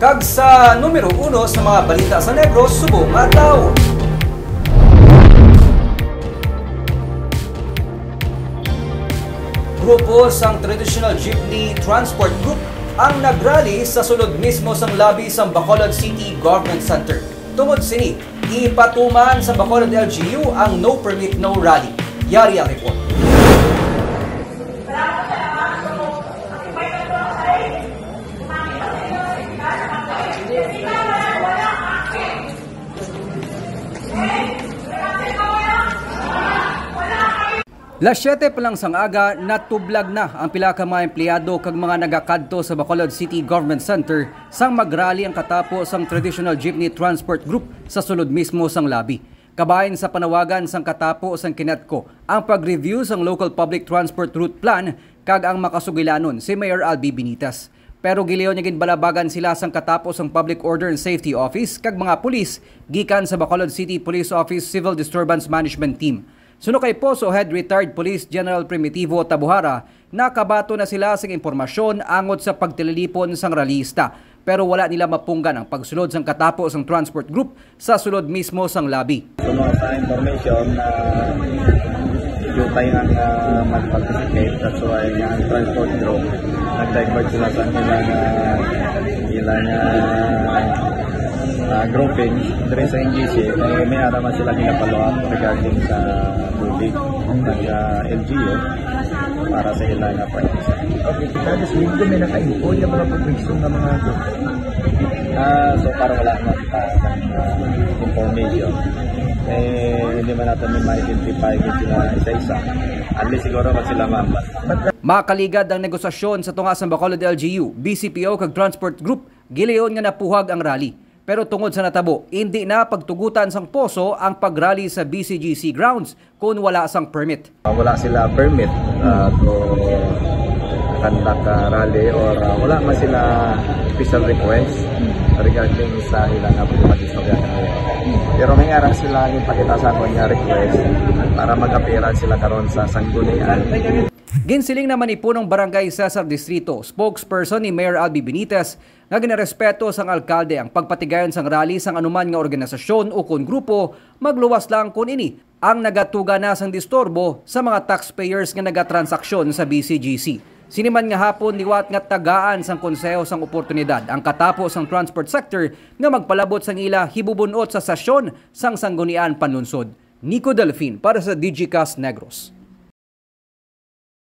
Kag sa numero 1 sa mga balita sa Negros subong adlaw. Grupo sang Traditional Jeepney Transport Group ang nagrally sa sulod mismo sang labi sa Bacolod City Government Center. Tungod sini, ipatuman sa Bacolod LGU ang no permit no rally. Yari ang report. Las 7 pa lang sang aga, natublag na ang pila ka mga empleyado kag mga nagakadto sa Bacolod City Government Center sang magrally ang katapos sang Traditional Jeepney Transport Group sa sulod mismo sang labi. Kabahin sa panawagan sang katapos sang Kinetco ang pag-review sang Local Public Transport Route Plan kag ang makasugilanon si Mayor Albi Benitez. Pero giliyon niya ginbalabagan sila sang katapos ang Public Order and Safety Office kag mga pulis gikan sa Bacolod City Police Office Civil Disturbance Management Team. Suno kay Poso Head Retired Police General Primitivo Tabuhara, nakabato na sila sa impormasyon angot sa pagtililipon sang rallyista. Pero wala nila mapunggan ang pagsulod sang katapos ang transport group sa sulod mismo sang labi. Suno sa information na yung tayo ng mag-participate, that's why ang transport group nag-divert sila sa ilang grouping dari sa NGC. May araman sila ginapalo-up regarding sa tubig ng LGU para sa ilang participate. Okay, kada sa linggo may naka-info yung mga provision ng mga group. So para wala naman information. Hindi man natin may ma-identify sila isa-isa. At least siguro mag sila mambat. Makaligad ang negosasyon sa tunga sa Bacolod LGU, BCPO kag Transport Group, giliyon nga napuhag ang rally. Pero tungod sa natabo, hindi na pagtugutan sang Poso ang pagrally sa BCGC grounds kung wala sang permit. Wala sila permit to conduct rally or wala man sila official request regarding sa ilang pag-istorya. Pero may araw sila yung pakita sa ako niya request para mag-appearance sila karon sa sanggunian. Ginsiling naman ni punong barangay Cesar Distrito, spokesperson ni Mayor Albi Benitez, nga ginarespeto sang alkalde ang pagpatigayon sang rally sang anuman nga organisasyon o kun grupo, magluwas lang kun ini ang nagatuga na sang disturbo sa mga taxpayers nga nagatransaksyon sa BCGC. Siniman nga hapon liwat nga tagaan sang konseho sang oportunidad ang katapos sang transport sector nga magpalabot sang ila hibubunot sa sasyon sang sanggunian panlunsod. Nico Delfin para sa DigiCast Negros.